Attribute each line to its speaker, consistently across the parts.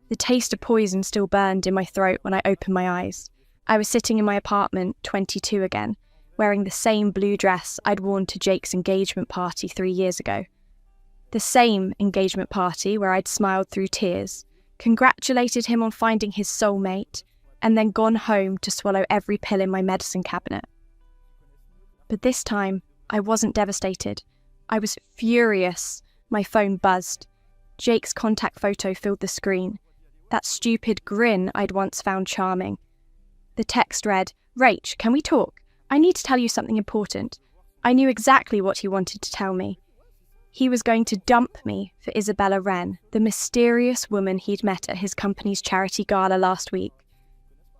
Speaker 1: The taste of poison still burned in my throat when I opened my eyes. I was sitting in my apartment, 22 again, wearing the same blue dress I'd worn to Jake's engagement party 3 years ago. The same engagement party where I'd smiled through tears, congratulated him on finding his soulmate, and then gone home to swallow every pill in my medicine cabinet. But this time, I wasn't devastated. I was furious. My phone buzzed. Jake's contact photo filled the screen. That stupid grin I'd once found charming. The text read, "Rach, can we talk? I need to tell you something important." I knew exactly what he wanted to tell me. He was going to dump me for Isabella Wren, the mysterious woman he'd met at his company's charity gala last week.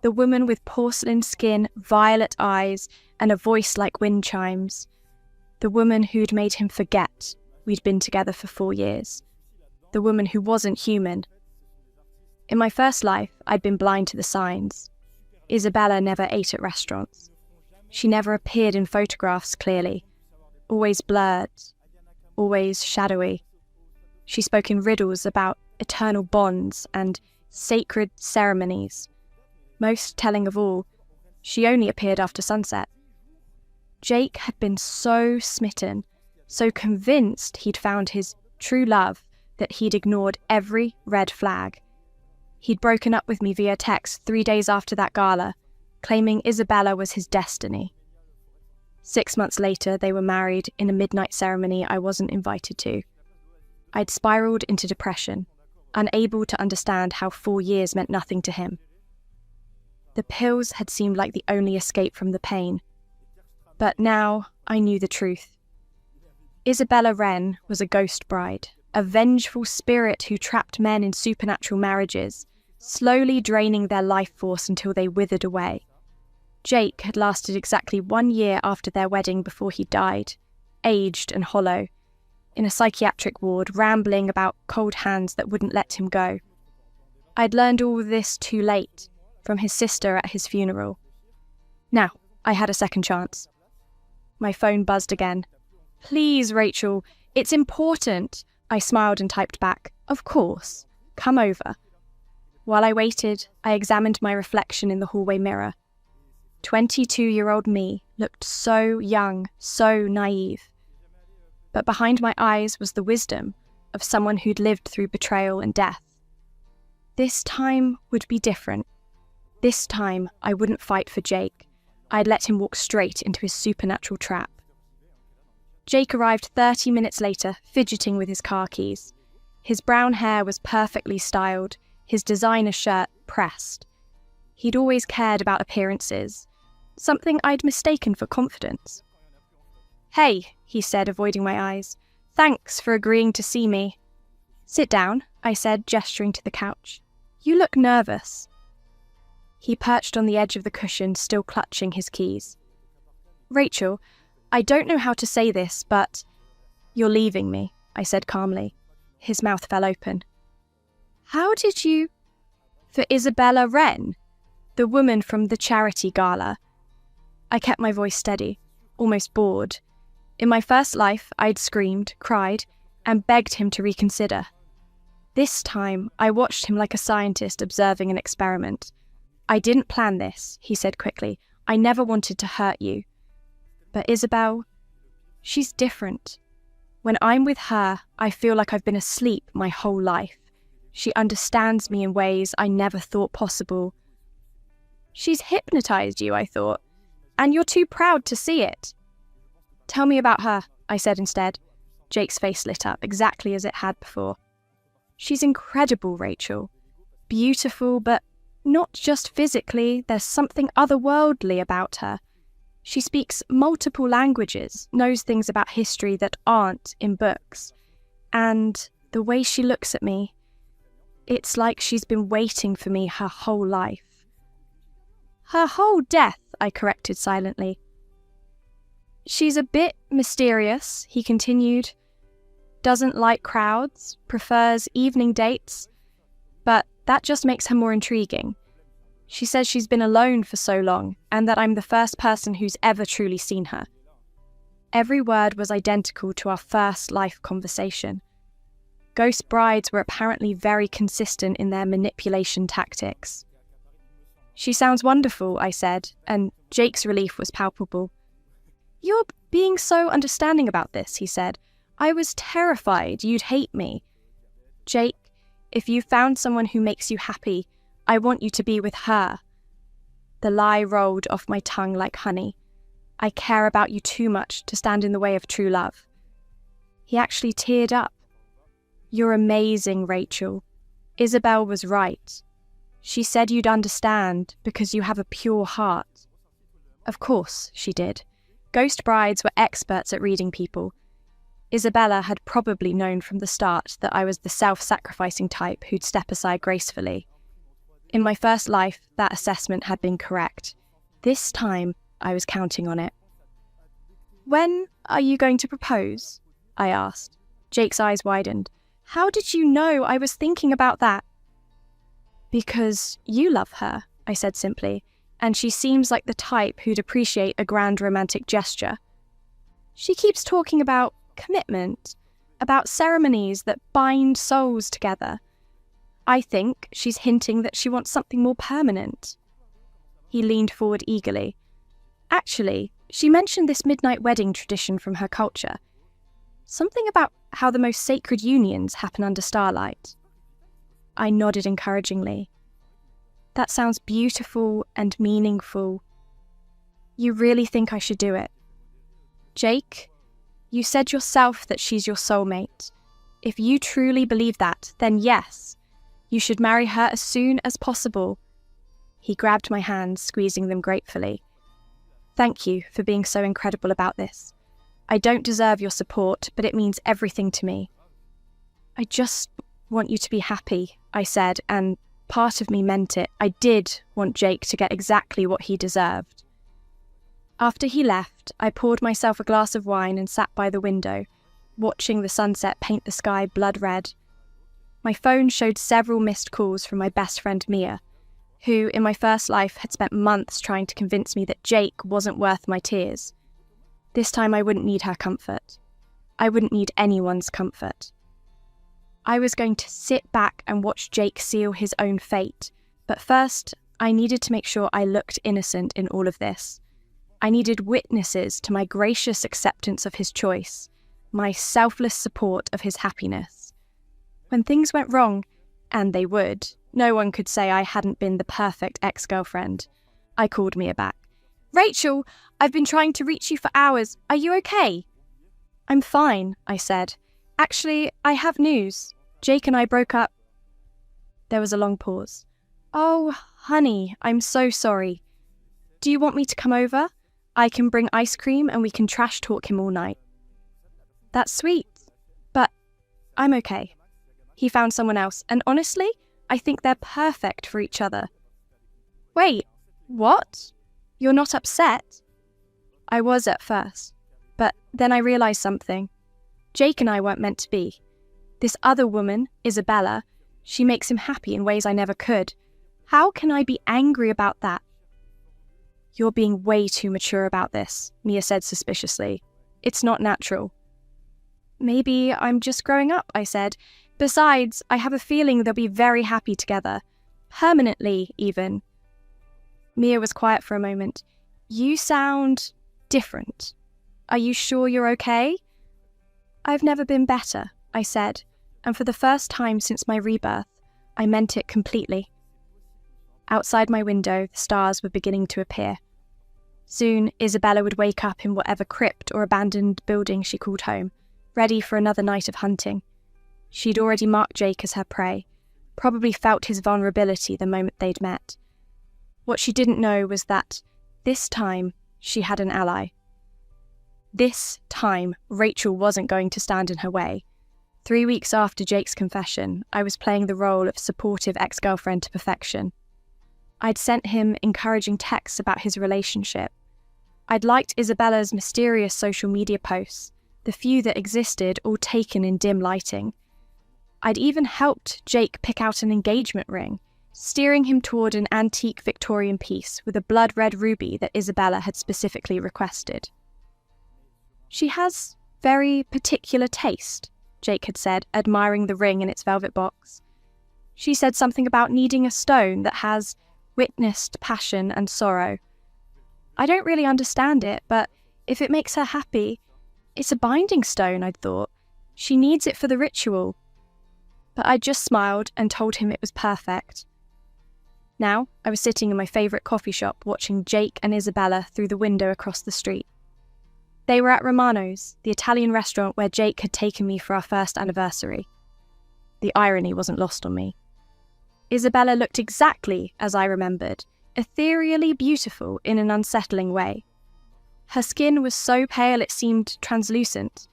Speaker 1: The woman with porcelain skin, violet eyes, and a voice like wind chimes. The woman who'd made him forget we'd been together for 4 years. The woman who wasn't human. In my first life, I'd been blind to the signs. Isabella never ate at restaurants. She never appeared in photographs clearly, always blurred, always shadowy. She spoke in riddles about eternal bonds and sacred ceremonies. Most telling of all, she only appeared after sunset. Jake had been so smitten, so convinced he'd found his true love that he'd ignored every red flag. He'd broken up with me via text 3 days after that gala, claiming Isabella was his destiny. 6 months later, they were married in a midnight ceremony I wasn't invited to. I'd spiraled into depression, unable to understand how 4 years meant nothing to him. The pills had seemed like the only escape from the pain. But now I knew the truth. Isabella Wren was a ghost bride, a vengeful spirit who trapped men in supernatural marriages, slowly draining their life force until they withered away. Jake had lasted exactly 1 year after their wedding before he died, aged and hollow, in a psychiatric ward, rambling about cold hands that wouldn't let him go. I'd learned all this too late, from his sister at his funeral. Now, I had a second chance. My phone buzzed again. "Please, Rachel, it's important." I smiled and typed back, "Of course, come over." While I waited, I examined my reflection in the hallway mirror. 22-year-old me looked so young, so naive. But behind my eyes was the wisdom of someone who'd lived through betrayal and death. This time would be different. This time, I wouldn't fight for Jake. I'd let him walk straight into his supernatural trap. Jake arrived 30 minutes later, fidgeting with his car keys. His brown hair was perfectly styled, his designer shirt pressed. He'd always cared about appearances, something I'd mistaken for confidence. "Hey," he said, avoiding my eyes. "Thanks for agreeing to see me." "Sit down," I said, gesturing to the couch. "You look nervous." He perched on the edge of the cushion, still clutching his keys. "Rachel, I don't know how to say this, but you're leaving me," I said calmly. His mouth fell open. "How did you—" "For Isabella Wren, the woman from the charity gala." I kept my voice steady, almost bored. In my first life, I'd screamed, cried, and begged him to reconsider. This time, I watched him like a scientist observing an experiment. "I didn't plan this," he said quickly. "I never wanted to hurt you. But Isabel, she's different. When I'm with her, I feel like I've been asleep my whole life. She understands me in ways I never thought possible." "She's hypnotized you," I thought, "and you're too proud to see it." "Tell me about her," I said instead. Jake's face lit up, exactly as it had before. "She's incredible, Rachel. Beautiful, but not just physically. There's something otherworldly about her. She speaks multiple languages, knows things about history that aren't in books. And the way she looks at me, it's like she's been waiting for me her whole life." "Her whole death," I corrected silently. "She's a bit mysterious," he continued. "Doesn't like crowds, prefers evening dates, but that just makes her more intriguing. She says she's been alone for so long, and that I'm the first person who's ever truly seen her." Every word was identical to our first life conversation. Ghost brides were apparently very consistent in their manipulation tactics. "She sounds wonderful," I said, and Jake's relief was palpable. "You're being so understanding about this," he said. "I was terrified you'd hate me. Jake, if you found someone who makes you happy, I want you to be with her." The lie rolled off my tongue like honey. "I care about you too much to stand in the way of true love." He actually teared up. "You're amazing, Rachel. Isabel was right. She said you'd understand because you have a pure heart." Of course she did. Ghost brides were experts at reading people. Isabella had probably known from the start that I was the self-sacrificing type who'd step aside gracefully. In my first life, that assessment had been correct. This time, I was counting on it. "When are you going to propose?" I asked. Jake's eyes widened. "How did you know I was thinking about that?" "Because you love her," I said simply, "and she seems like the type who'd appreciate a grand romantic gesture. She keeps talking about commitment, about ceremonies that bind souls together. I think she's hinting that she wants something more permanent." He leaned forward eagerly. "Actually, she mentioned this midnight wedding tradition from her culture. Something about how the most sacred unions happen under starlight." I nodded encouragingly. "That sounds beautiful and meaningful. You really think I should do it?" "Jake, you said yourself that she's your soulmate. If you truly believe that, then yes, you should marry her as soon as possible." He grabbed my hands, squeezing them gratefully. "Thank you for being so incredible about this. I don't deserve your support, but it means everything to me." "I just want you to be happy," I said, and part of me meant it. I did want Jake to get exactly what he deserved. After he left, I poured myself a glass of wine and sat by the window, watching the sunset paint the sky blood red. My phone showed several missed calls from my best friend Mia, who in my first life had spent months trying to convince me that Jake wasn't worth my tears. This time I wouldn't need her comfort. I wouldn't need anyone's comfort. I was going to sit back and watch Jake seal his own fate, but first I needed to make sure I looked innocent in all of this. I needed witnesses to my gracious acceptance of his choice, my selfless support of his happiness. When things went wrong, and they would, no one could say I hadn't been the perfect ex-girlfriend. I called Mia back. "Rachel, I've been trying to reach you for hours. Are you okay?" "I'm fine," I said. "Actually, I have news. Jake and I broke up." There was a long pause. "Oh, honey, I'm so sorry. Do you want me to come over? I can bring ice cream and we can trash talk him all night." "That's sweet, but I'm okay. He found someone else, and honestly, I think they're perfect for each other." "Wait, what? You're not upset?" I was at first, but then I realised something. Jake and I weren't meant to be. This other woman, Isabella, she makes him happy in ways I never could. How can I be angry about that? "You're being way too mature about this," Mia said suspiciously. "It's not natural." "Maybe I'm just growing up," I said. "Besides, I have a feeling they'll be very happy together. Permanently, even." Mia was quiet for a moment. "You sound different. Are you sure you're okay?" "I've never been better," I said, and for the first time since my rebirth, I meant it completely. Outside my window, the stars were beginning to appear. Soon, Isabella would wake up in whatever crypt or abandoned building she called home, ready for another night of hunting. She'd already marked Jake as her prey, probably felt his vulnerability the moment they'd met. What she didn't know was that, this time, she had an ally. This time, Rachel wasn't going to stand in her way. 3 weeks after Jake's confession, I was playing the role of supportive ex-girlfriend to perfection. I'd sent him encouraging texts about his relationship. I'd liked Isabella's mysterious social media posts, the few that existed all taken in dim lighting. I'd even helped Jake pick out an engagement ring, steering him toward an antique Victorian piece with a blood-red ruby that Isabella had specifically requested. "She has very particular taste," Jake had said, admiring the ring in its velvet box. She said something about needing a stone that has witnessed passion and sorrow. I don't really understand it, but if it makes her happy, it's a binding stone, I'd thought. She needs it for the ritual. But I just smiled and told him it was perfect. Now, I was sitting in my favourite coffee shop watching Jake and Isabella through the window across the street. They were at Romano's, the Italian restaurant where Jake had taken me for our first anniversary. The irony wasn't lost on me. Isabella looked exactly as I remembered, ethereally beautiful in an unsettling way. Her skin was so pale it seemed translucent,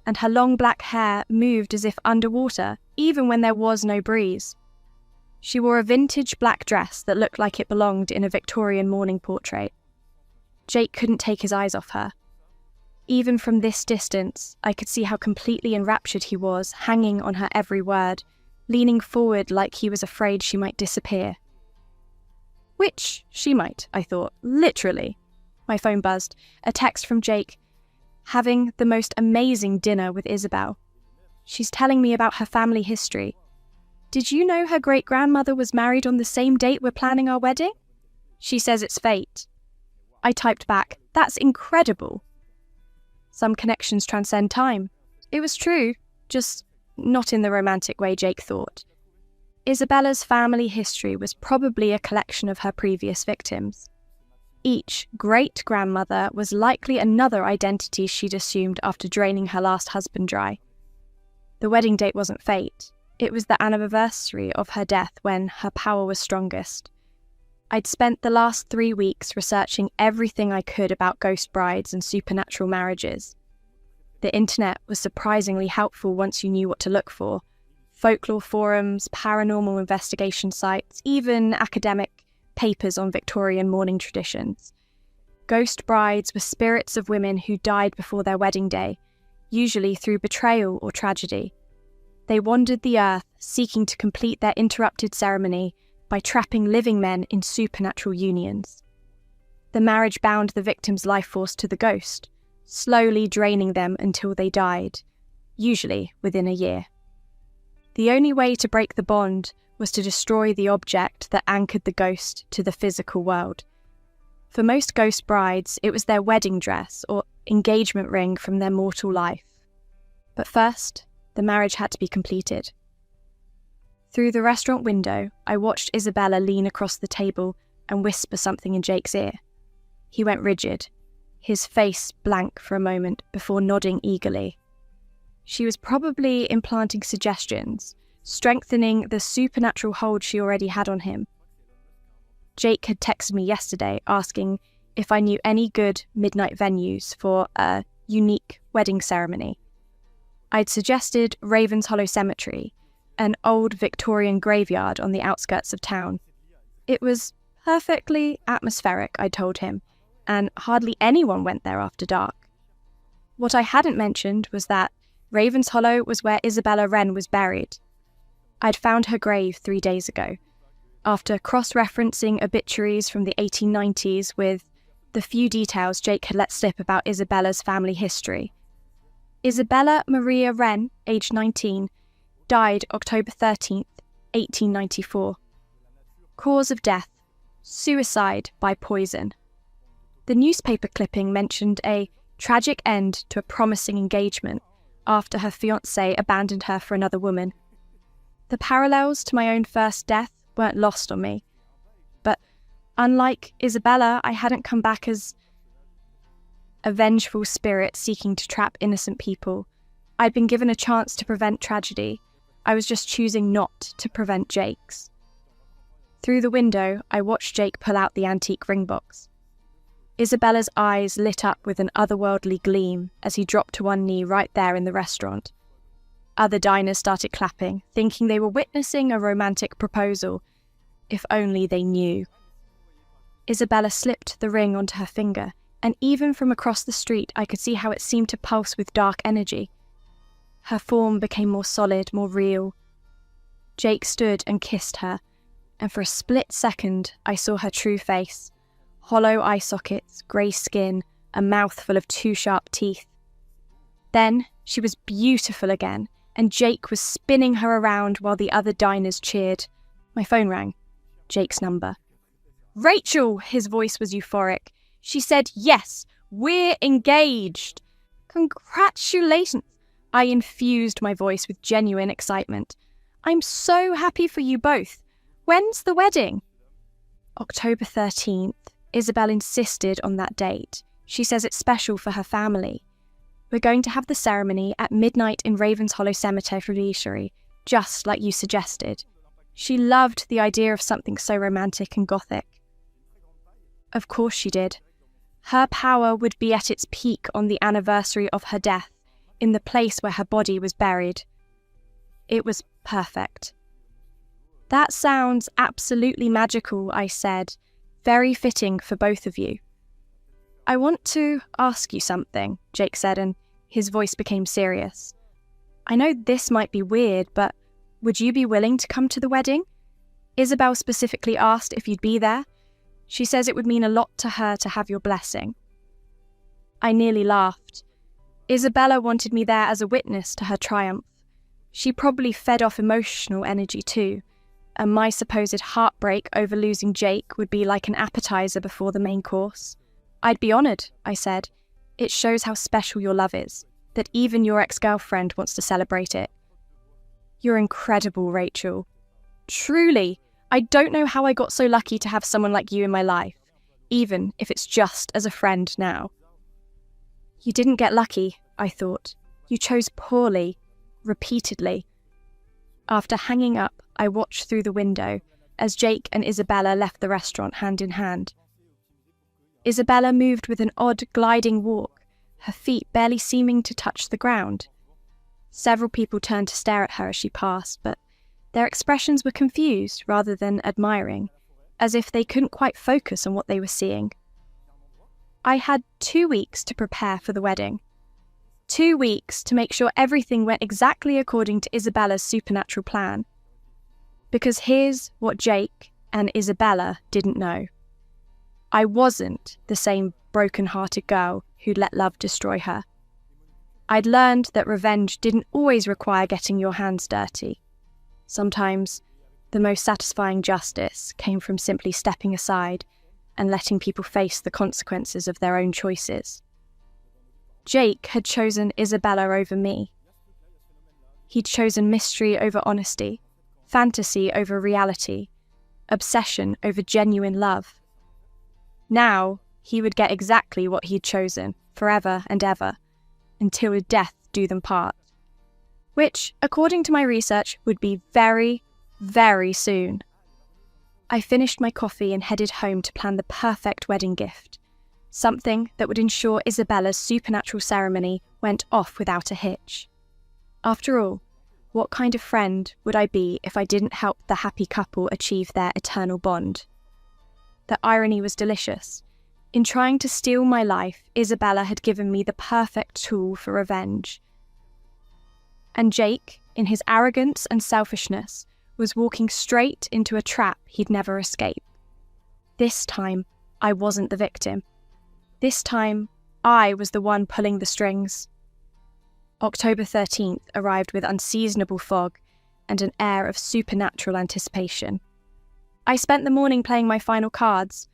Speaker 1: and her long black hair moved as if underwater, even when there was no breeze. She wore a vintage black dress that looked like it belonged in a Victorian morning portrait. Jake couldn't take his eyes off her. Even from this distance, I could see how completely enraptured he was, hanging on her every word, leaning forward like he was afraid she might disappear. Which she might, I thought, literally. My phone buzzed, a text from Jake, having the most amazing dinner with Isabel. She's telling me about her family history. Did you know her great-grandmother was married on the same date we're planning our wedding? She says it's fate. I typed back, that's incredible. Some connections transcend time. It was true, just not in the romantic way Jake thought. Isabella's family history was probably a collection of her previous victims. Each great-grandmother was likely another identity she'd assumed after draining her last husband dry. The wedding date wasn't fate. It was the anniversary of her death when her power was strongest. I'd spent the last 3 weeks researching everything I could about ghost brides and supernatural marriages. The internet was surprisingly helpful once you knew what to look for. Folklore forums, paranormal investigation sites, even academic papers on Victorian mourning traditions. Ghost brides were spirits of women who died before their wedding day, usually through betrayal or tragedy. They wandered the earth, seeking to complete their interrupted ceremony by trapping living men in supernatural unions. The marriage bound the victim's life force to the ghost, slowly draining them until they died, usually within a year. The only way to break the bond was to destroy the object that anchored the ghost to the physical world. For most ghost brides, it was their wedding dress or engagement ring from their mortal life. But first, the marriage had to be completed. Through the restaurant window, I watched Isabella lean across the table and whisper something in Jake's ear. He went rigid, his face blank for a moment before nodding eagerly. She was probably implanting suggestions, strengthening the supernatural hold she already had on him. Jake had texted me yesterday asking if I knew any good midnight venues for a unique wedding ceremony. I'd suggested Ravens Hollow Cemetery, an old Victorian graveyard on the outskirts of town. It was perfectly atmospheric, I told him, and hardly anyone went there after dark. What I hadn't mentioned was that Ravens Hollow was where Isabella Wren was buried. I'd found her grave 3 days ago, after cross-referencing obituaries from the 1890s with the few details Jake had let slip about Isabella's family history. Isabella Maria Wren, aged 19, died October 13th, 1894. Cause of death: suicide by poison. The newspaper clipping mentioned a tragic end to a promising engagement after her fiancé abandoned her for another woman. The parallels to my own first death weren't lost on me. But unlike Isabella, I hadn't come back as a vengeful spirit seeking to trap innocent people. I'd been given a chance to prevent tragedy. I was just choosing not to prevent Jake's. Through the window, I watched Jake pull out the antique ring box. Isabella's eyes lit up with an otherworldly gleam as he dropped to one knee right there in the restaurant. Other diners started clapping, thinking they were witnessing a romantic proposal. If only they knew. Isabella slipped the ring onto her finger, and even from across the street I could see how it seemed to pulse with dark energy. Her form became more solid, more real. Jake stood and kissed her, and for a split second I saw her true face. Hollow eye sockets, grey skin, a mouth full of 2 sharp teeth. Then she was beautiful again, and Jake was spinning her around while the other diners cheered. My phone rang. Jake's number. "Rachel!" His voice was euphoric. "She said, yes, we're engaged." "Congratulations!" I infused my voice with genuine excitement. "I'm so happy for you both. When's the wedding?" October 13th. Isabel insisted on that date. She says it's special for her family. We're going to have the ceremony at midnight in Ravens Hollow Cemetery, just like you suggested. She loved the idea of something so romantic and gothic. Of course she did. Her power would be at its peak on the anniversary of her death, in the place where her body was buried. It was perfect. "That sounds absolutely magical," I said. "Very fitting for both of you." "I want to ask you something," Jake said, and his voice became serious. "I know this might be weird, but would you be willing to come to the wedding? Isabel specifically asked if you'd be there. She says it would mean a lot to her to have your blessing." I nearly laughed. Isabella wanted me there as a witness to her triumph. She probably fed off emotional energy too, and my supposed heartbreak over losing Jake would be like an appetizer before the main course. "I'd be honoured," I said. "It shows how special your love is, that even your ex-girlfriend wants to celebrate it." "You're incredible, Rachel. Truly, I don't know how I got so lucky to have someone like you in my life, even if it's just as a friend now." "You didn't get lucky," I thought. "You chose poorly, repeatedly." After hanging up, I watched through the window as Jake and Isabella left the restaurant hand in hand. Isabella moved with an odd gliding walk, her feet barely seeming to touch the ground. Several people turned to stare at her as she passed, but their expressions were confused rather than admiring, as if they couldn't quite focus on what they were seeing. I had 2 weeks to prepare for the wedding. 2 weeks to make sure everything went exactly according to Isabella's supernatural plan. Because here's what Jake and Isabella didn't know. I wasn't the same broken-hearted girl who'd let love destroy her. I'd learned that revenge didn't always require getting your hands dirty. Sometimes, the most satisfying justice came from simply stepping aside and letting people face the consequences of their own choices. Jake had chosen Isabella over me. He'd chosen mystery over honesty, fantasy over reality, obsession over genuine love. Now, he would get exactly what he'd chosen, forever and ever, until death do them part. Which, according to my research, would be very, very soon. I finished my coffee and headed home to plan the perfect wedding gift. Something that would ensure Isabella's supernatural ceremony went off without a hitch. After all, what kind of friend would I be if I didn't help the happy couple achieve their eternal bond? The irony was delicious. In trying to steal my life, Isabella had given me the perfect tool for revenge. And Jake, in his arrogance and selfishness, was walking straight into a trap he'd never escape. This time, I wasn't the victim. This time, I was the one pulling the strings. October 13th arrived with unseasonable fog and an air of supernatural anticipation. I spent the morning playing my final cards,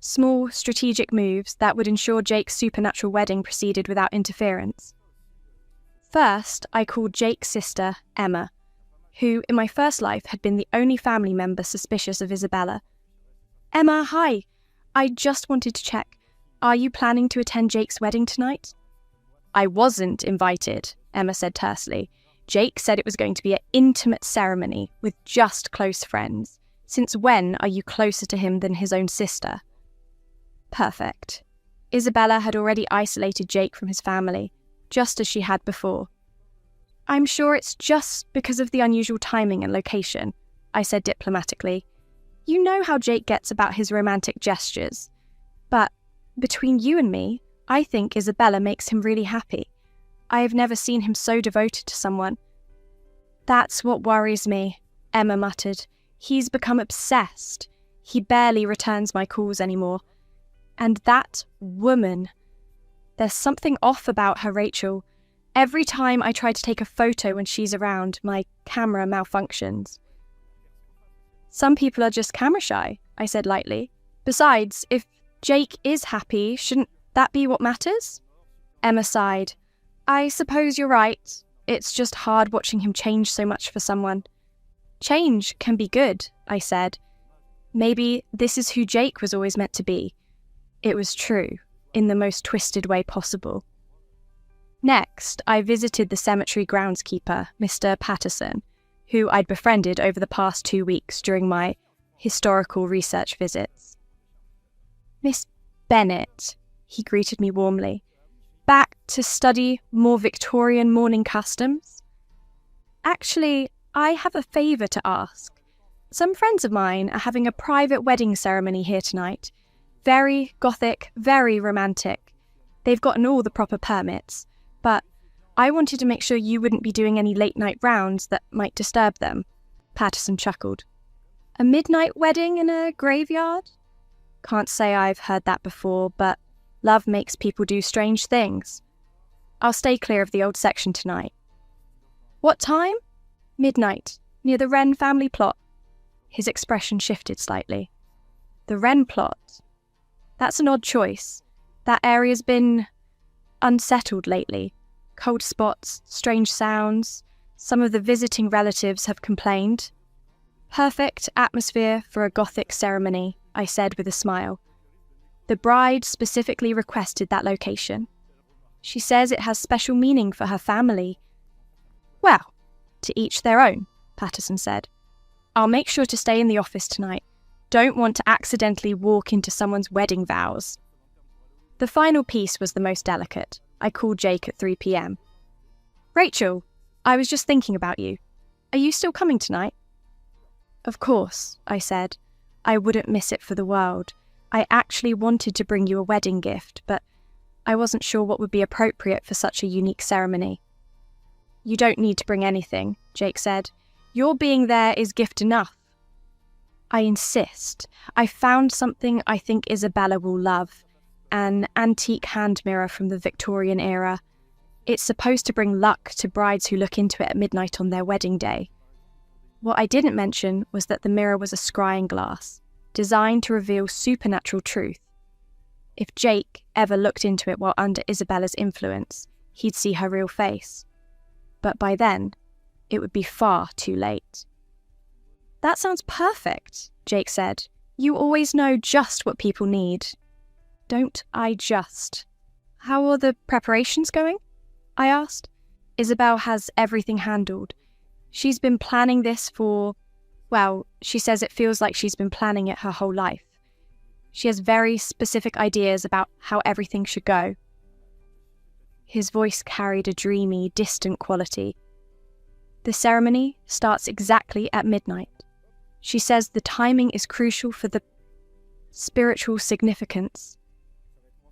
Speaker 1: small, strategic moves that would ensure Jake's supernatural wedding proceeded without interference. First, I called Jake's sister, Emma, who, in my first life, had been the only family member suspicious of Isabella. "Emma, hi. I just wanted to check. Are you planning to attend Jake's wedding tonight?" "I wasn't invited," Emma said tersely. "Jake said it was going to be an intimate ceremony with just close friends. Since when are you closer to him than his own sister?" Perfect. Isabella had already isolated Jake from his family, just as she had before. "I'm sure it's just because of the unusual timing and location," I said diplomatically. "You know how Jake gets about his romantic gestures. But between you and me, I think Isabella makes him really happy. I have never seen him so devoted to someone." "That's what worries me," Emma muttered. "He's become obsessed. He barely returns my calls anymore. And that woman. There's something off about her, Rachel. Every time I try to take a photo when she's around, my camera malfunctions. Some people are just camera shy, I said lightly. Besides, if Jake is happy, shouldn't that be what matters? Emma sighed. I suppose you're right. It's just hard watching him change so much for someone. Change can be good, I said. Maybe this is who Jake was always meant to be. It was true, in the most twisted way possible. Next, I visited the cemetery groundskeeper, Mr. Patterson, who I'd befriended over the past 2 weeks during my historical research visits. Miss Bennett, he greeted me warmly. Back to study more Victorian mourning customs? Actually, I have a favour to ask. Some friends of mine are having a private wedding ceremony here tonight. Very Gothic, very romantic. They've gotten all the proper permits, but I wanted to make sure you wouldn't be doing any late-night rounds that might disturb them. Patterson chuckled. A midnight wedding in a graveyard? Can't say I've heard that before, but love makes people do strange things. I'll stay clear of the old section tonight. What time? Midnight, near the Wren family plot. His expression shifted slightly. The Wren plot? That's an odd choice. That area's been unsettled lately. Cold spots, strange sounds. Some of the visiting relatives have complained. Perfect atmosphere for a Gothic ceremony, I said with a smile. The bride specifically requested that location. She says it has special meaning for her family. Well, to each their own, Patterson said. I'll make sure to stay in the office tonight. Don't want to accidentally walk into someone's wedding vows. The final piece was the most delicate. I called Jake at 3 p.m. Rachel, I was just thinking about you. Are you still coming tonight? Of course, I said. I wouldn't miss it for the world. I actually wanted to bring you a wedding gift, but I wasn't sure what would be appropriate for such a unique ceremony. You don't need to bring anything, Jake said. Your being there is gift enough. I insist. I found something I think Isabella will love. An antique hand mirror from the Victorian era. It's supposed to bring luck to brides who look into it at midnight on their wedding day. What I didn't mention was that the mirror was a scrying glass, designed to reveal supernatural truth. If Jake ever looked into it while under Isabella's influence, he'd see her real face. But by then, it would be far too late. That sounds perfect, Jake said. You always know just what people need. Don't I just? How are the preparations going? I asked. Isabel has everything handled. She's been planning this for, well, she says it feels like she's been planning it her whole life. She has very specific ideas about how everything should go. His voice carried a dreamy, distant quality. The ceremony starts exactly at midnight. She says the timing is crucial for the spiritual significance.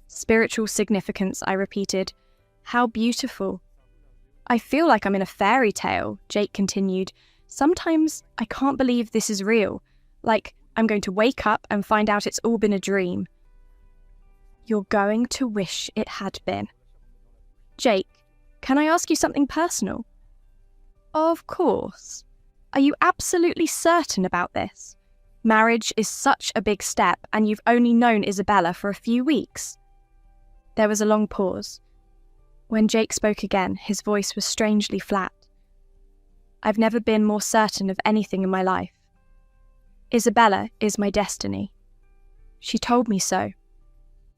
Speaker 1: Spiritual significance, I repeated. How beautiful. I feel like I'm in a fairy tale, Jake continued. Sometimes I can't believe this is real. Like I'm going to wake up and find out it's all been a dream. You're going to wish it had been. Jake, can I ask you something personal? Of course. Are you absolutely certain about this? Marriage is such a big step, and you've only known Isabella for a few weeks. There was a long pause. When Jake spoke again, his voice was strangely flat. I've never been more certain of anything in my life. Isabella is my destiny. She told me so.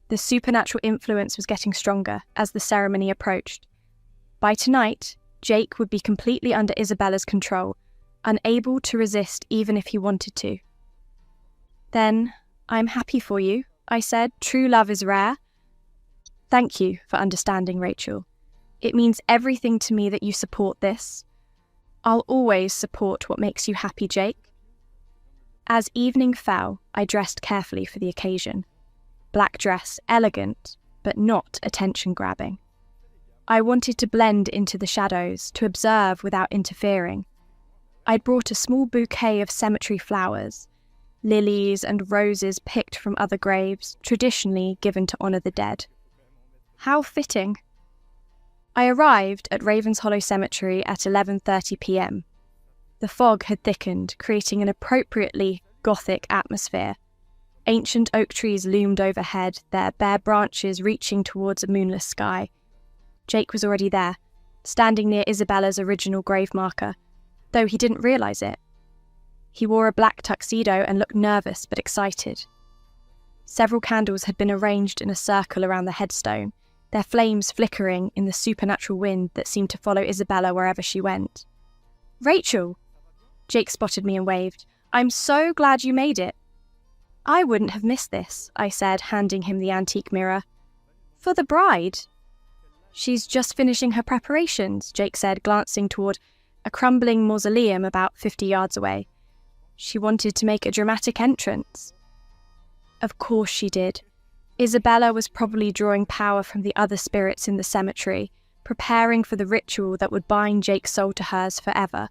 Speaker 1: The supernatural influence was getting stronger as the ceremony approached. By tonight, Jake would be completely under Isabella's control, unable to resist even if he wanted to. Then, I'm happy for you, I said. True love is rare. Thank you for understanding, Rachel. It means everything to me that you support this. I'll always support what makes you happy, Jake. As evening fell, I dressed carefully for the occasion. Black dress, elegant, but not attention-grabbing. I wanted to blend into the shadows, to observe without interfering. I'd brought a small bouquet of cemetery flowers, lilies and roses picked from other graves, traditionally given to honour the dead. How fitting. I arrived at Ravenshollow Cemetery at 11:30 p.m. The fog had thickened, creating an appropriately gothic atmosphere. Ancient oak trees loomed overhead, their bare branches reaching towards a moonless sky. Jake was already there, standing near Isabella's original grave marker, though he didn't realise it. He wore a black tuxedo and looked nervous but excited. Several candles had been arranged in a circle around the headstone, their flames flickering in the supernatural wind that seemed to follow Isabella wherever she went. "Rachel!" Jake spotted me and waved. "I'm so glad you made it." "I wouldn't have missed this," I said, handing him the antique mirror. "For the bride?" "She's just finishing her preparations," Jake said, glancing toward a crumbling mausoleum about 50 yards away. "She wanted to make a dramatic entrance." Of course she did. Isabella was probably drawing power from the other spirits in the cemetery, preparing for the ritual that would bind Jake's soul to hers forever.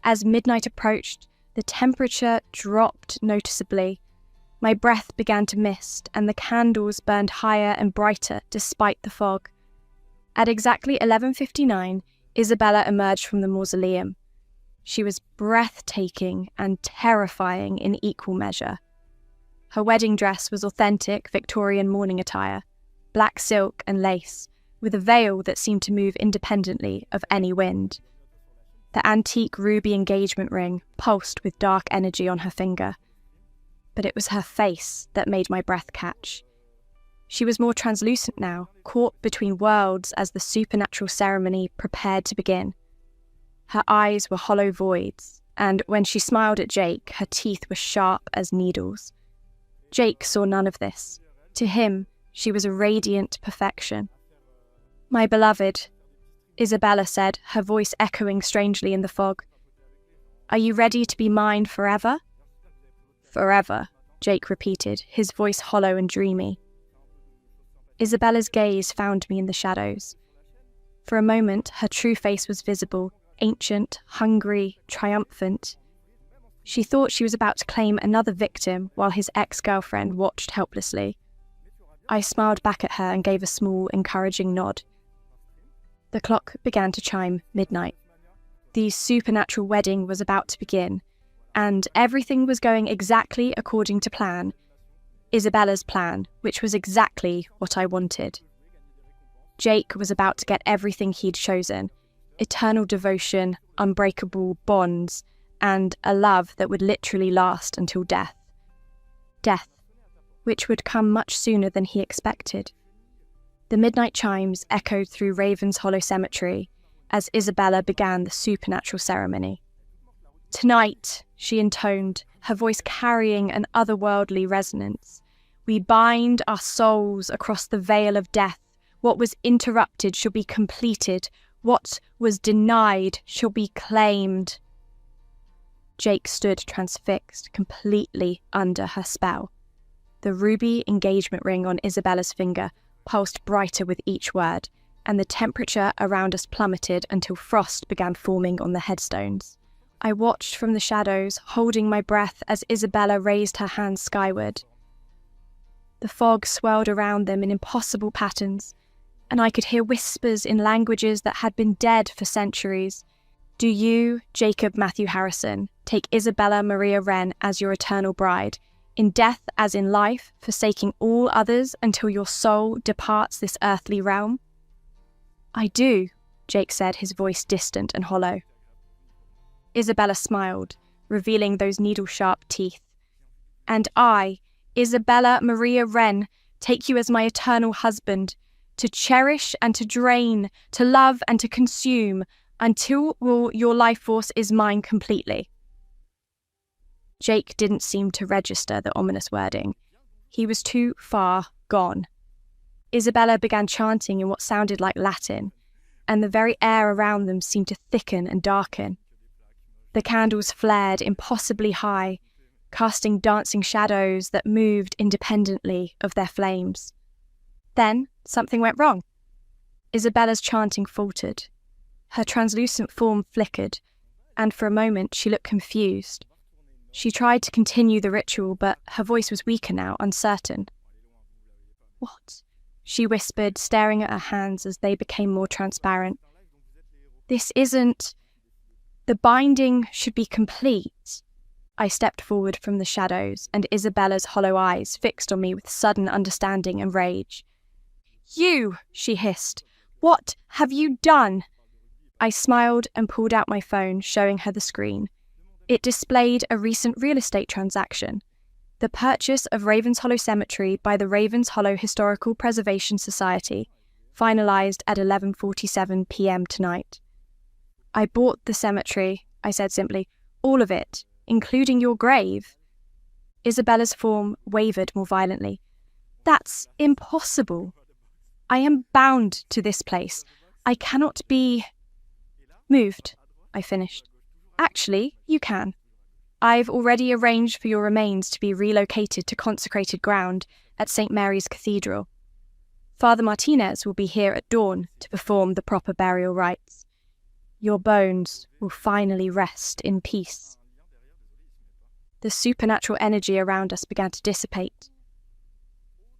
Speaker 1: As midnight approached, the temperature dropped noticeably. My breath began to mist, and the candles burned higher and brighter despite the fog. At exactly 11:59, Isabella emerged from the mausoleum. She was breathtaking and terrifying in equal measure. Her wedding dress was authentic Victorian mourning attire, black silk and lace, with a veil that seemed to move independently of any wind. The antique ruby engagement ring pulsed with dark energy on her finger. But it was her face that made my breath catch. She was more translucent now, caught between worlds as the supernatural ceremony prepared to begin. Her eyes were hollow voids, and when she smiled at Jake, her teeth were sharp as needles. Jake saw none of this. To him, she was a radiant perfection. "My beloved," Isabella said, her voice echoing strangely in the fog. "Are you ready to be mine forever?" "Forever," Jake repeated, his voice hollow and dreamy. Isabella's gaze found me in the shadows. For a moment, her true face was visible, ancient, hungry, triumphant. She thought she was about to claim another victim while his ex-girlfriend watched helplessly. I smiled back at her and gave a small, encouraging nod. The clock began to chime midnight. The supernatural wedding was about to begin, and everything was going exactly according to plan. Isabella's plan, which was exactly what I wanted. Jake was about to get everything he'd chosen: eternal devotion, unbreakable bonds, and a love that would literally last until death. Death, which would come much sooner than he expected. The midnight chimes echoed through Ravenshollow Cemetery as Isabella began the supernatural ceremony. "Tonight," she intoned, her voice carrying an otherworldly resonance, "we bind our souls across the veil of death. What was interrupted shall be completed. What was denied shall be claimed." Jake stood transfixed, completely under her spell. The ruby engagement ring on Isabella's finger pulsed brighter with each word, and the temperature around us plummeted until frost began forming on the headstones. I watched from the shadows, holding my breath as Isabella raised her hands skyward. The fog swirled around them in impossible patterns, and I could hear whispers in languages that had been dead for centuries. "Do you, Jacob Matthew Harrison, take Isabella Maria Wren as your eternal bride, in death as in life, forsaking all others until your soul departs this earthly realm?" "I do," Jake said, his voice distant and hollow. Isabella smiled, revealing those needle-sharp teeth. "And I, Isabella Maria Wren, take you as my eternal husband, to cherish and to drain, to love and to consume, until your life force is mine completely." Jake didn't seem to register the ominous wording. He was too far gone. Isabella began chanting in what sounded like Latin, and the very air around them seemed to thicken and darken. The candles flared impossibly high, casting dancing shadows that moved independently of their flames. Then something went wrong. Isabella's chanting faltered. Her translucent form flickered, and for a moment she looked confused. She tried to continue the ritual, but her voice was weaker now, uncertain. "What?" she whispered, staring at her hands as they became more transparent. This isn't... The binding should be complete. I stepped forward from the shadows, and Isabella's hollow eyes fixed on me with sudden understanding and rage. You, she hissed. What have you done? I smiled and pulled out my phone, showing her the screen. It displayed a recent real estate transaction. The purchase of Ravens Hollow Cemetery by the Ravens Hollow Historical Preservation Society, finalised at 11:47 p.m. tonight. I bought the cemetery, I said simply. All of it, including your grave. Isabella's form wavered more violently. That's impossible. I am bound to this place. I cannot be... moved, I finished. Actually, you can. I've already arranged for your remains to be relocated to consecrated ground at St. Mary's Cathedral. Father Martinez will be here at dawn to perform the proper burial rites. Your bones will finally rest in peace. The supernatural energy around us began to dissipate.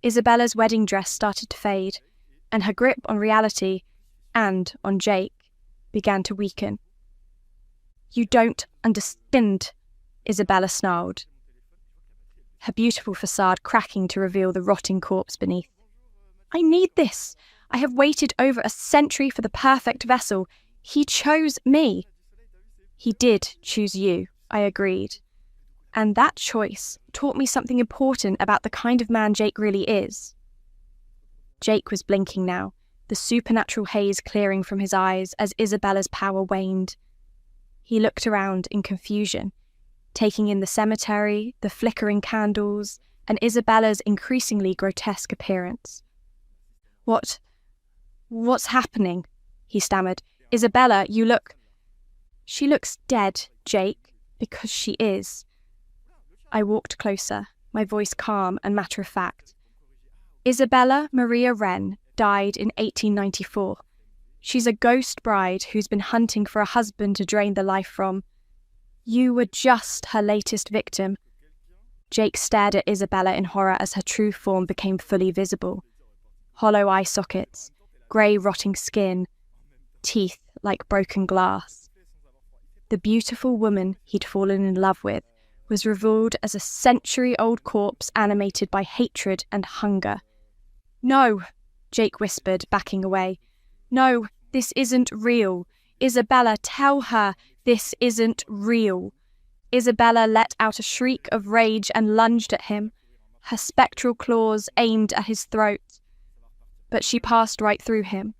Speaker 1: Isabella's wedding dress started to fade, and her grip on reality, and on Jake, began to weaken. You don't understand, Isabella snarled, her beautiful facade cracking to reveal the rotting corpse beneath. I need this. I have waited over a century for the perfect vessel. He chose me. He did choose you, I agreed. And that choice taught me something important about the kind of man Jake really is. Jake was blinking now, the supernatural haze clearing from his eyes as Isabella's power waned. He looked around in confusion, taking in the cemetery, the flickering candles, and Isabella's increasingly grotesque appearance. What's happening? He stammered. Isabella, you look... She looks dead, Jake, because she is. I walked closer, my voice calm and matter-of-fact. Isabella Maria Wren died in 1894. She's a ghost bride who's been hunting for a husband to drain the life from. You were just her latest victim. Jake stared at Isabella in horror as her true form became fully visible. Hollow eye sockets, grey rotting skin, teeth like broken glass. The beautiful woman he'd fallen in love with was revealed as a century-old corpse animated by hatred and hunger. No, Jake whispered, backing away. No, this isn't real. Isabella, tell her this isn't real. Isabella let out a shriek of rage and lunged at him, her spectral claws aimed at his throat. But she passed right through him.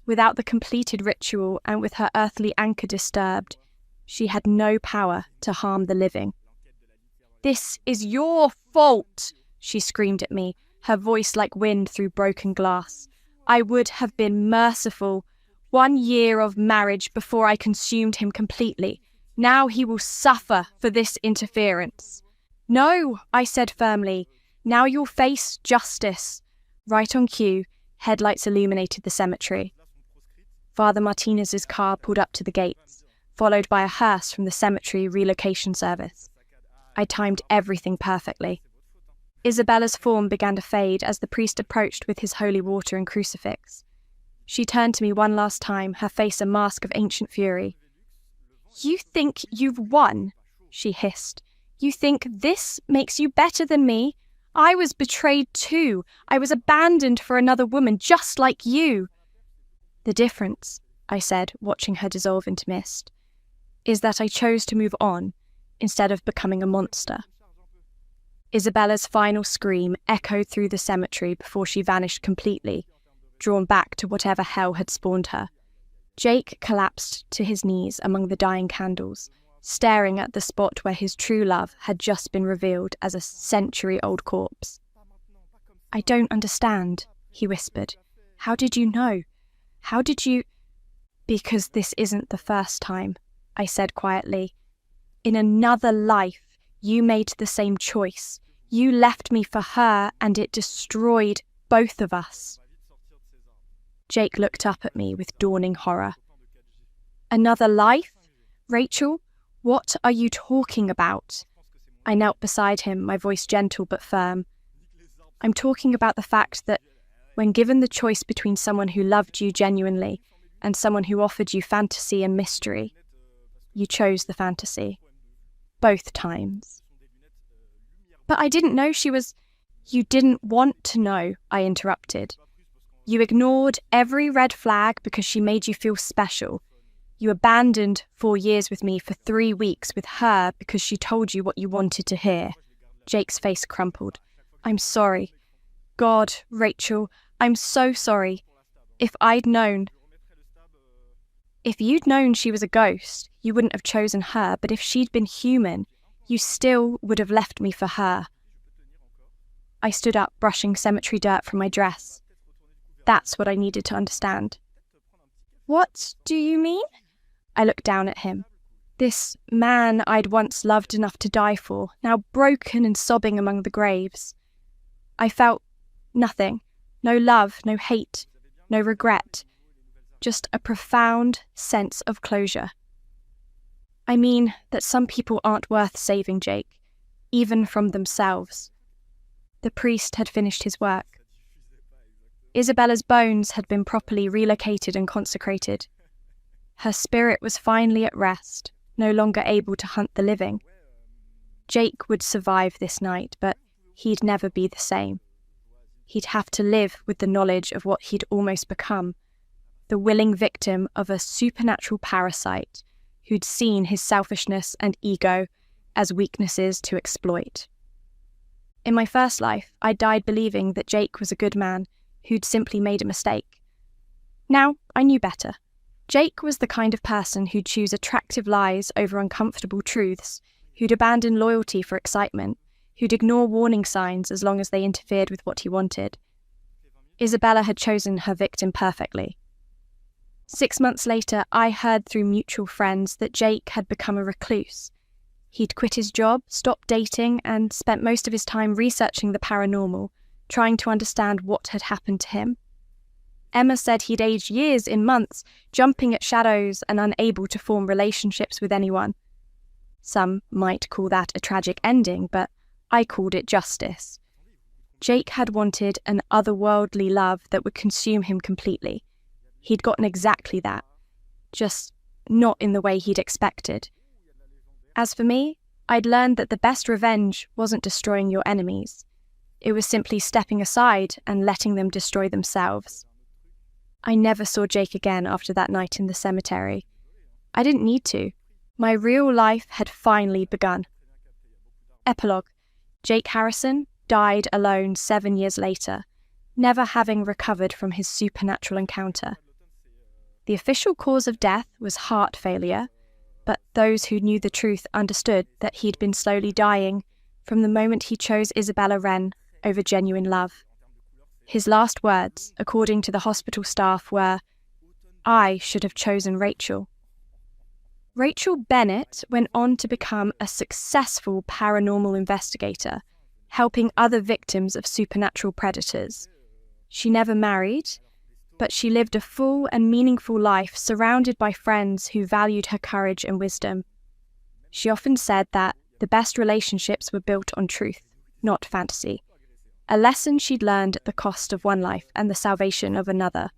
Speaker 1: Without the completed ritual and with her earthly anchor disturbed, she had no power to harm the living. This is your fault, she screamed at me, her voice like wind through broken glass. I would have been merciful. 1 year of marriage before I consumed him completely. Now he will suffer for this interference. No, I said firmly. Now you'll face justice. Right on cue, headlights illuminated the cemetery. Father Martinez's car pulled up to the gates, followed by a hearse from the cemetery relocation service. I timed everything perfectly. Isabella's form began to fade as the priest approached with his holy water and crucifix. She turned to me one last time, her face a mask of ancient fury. You think you've won, she hissed. You think this makes you better than me? I was betrayed too. I was abandoned for another woman just like you. The difference, I said, watching her dissolve into mist, is that I chose to move on instead of becoming a monster. Isabella's final scream echoed through the cemetery before she vanished completely, drawn back to whatever hell had spawned her. Jake collapsed to his knees among the dying candles, staring at the spot where his true love had just been revealed as a century-old corpse. I don't understand, he whispered. How did you know? How did you... Because this isn't the first time, I said quietly. In another life, you made the same choice. You left me for her, and it destroyed both of us. Jake looked up at me with dawning horror. Another life? Rachel, what are you talking about? I knelt beside him, my voice gentle but firm. I'm talking about the fact that When given the choice between someone who loved you genuinely and someone who offered you fantasy and mystery, you chose the fantasy. Both times. But I didn't know she was... You didn't want to know, I interrupted. You ignored every red flag because she made you feel special. You abandoned 4 years with me for 3 weeks with her because she told you what you wanted to hear. Jake's face crumpled. I'm sorry. God, Rachel, I'm so sorry. If you'd known she was a ghost, you wouldn't have chosen her, but if she'd been human, you still would have left me for her. I stood up, brushing cemetery dirt from my dress. That's what I needed to understand. What do you mean? I looked down at him. This man I'd once loved enough to die for, now broken and sobbing among the graves. I felt nothing. No love, no hate, no regret. Just a profound sense of closure. I mean that some people aren't worth saving, Jake, even from themselves. The priest had finished his work. Isabella's bones had been properly relocated and consecrated. Her spirit was finally at rest, no longer able to hunt the living. Jake would survive this night, but he'd never be the same. He'd have to live with the knowledge of what he'd almost become, the willing victim of a supernatural parasite who'd seen his selfishness and ego as weaknesses to exploit. In my first life, I died believing that Jake was a good man who'd simply made a mistake. Now, I knew better. Jake was the kind of person who'd choose attractive lies over uncomfortable truths, who'd abandon loyalty for excitement, who'd ignore warning signs as long as they interfered with what he wanted. Isabella had chosen her victim perfectly. 6 months later, I heard through mutual friends that Jake had become a recluse. He'd quit his job, stopped dating, and spent most of his time researching the paranormal, trying to understand what had happened to him. Emma said he'd aged years in months, jumping at shadows and unable to form relationships with anyone. Some might call that a tragic ending, but I called it justice. Jake had wanted an otherworldly love that would consume him completely. He'd gotten exactly that, just not in the way he'd expected. As for me, I'd learned that the best revenge wasn't destroying your enemies. It was simply stepping aside and letting them destroy themselves. I never saw Jake again after that night in the cemetery. I didn't need to. My real life had finally begun. Epilogue. Jake Harrison died alone 7 years later, never having recovered from his supernatural encounter. The official cause of death was heart failure, but those who knew the truth understood that he'd been slowly dying from the moment he chose Isabella Wren over genuine love. His last words, according to the hospital staff, were, "I should have chosen Rachel." Rachel Bennett went on to become a successful paranormal investigator, helping other victims of supernatural predators. She never married, but she lived a full and meaningful life surrounded by friends who valued her courage and wisdom. She often said that the best relationships were built on truth, not fantasy, a lesson she'd learned at the cost of one life and the salvation of another.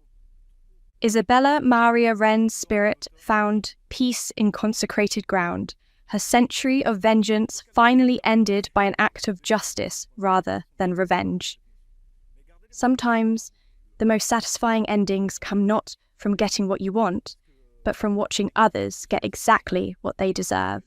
Speaker 1: Isabella Maria Wren's spirit found peace in consecrated ground. Her century of vengeance finally ended by an act of justice rather than revenge. Sometimes, the most satisfying endings come not from getting what you want, but from watching others get exactly what they deserve.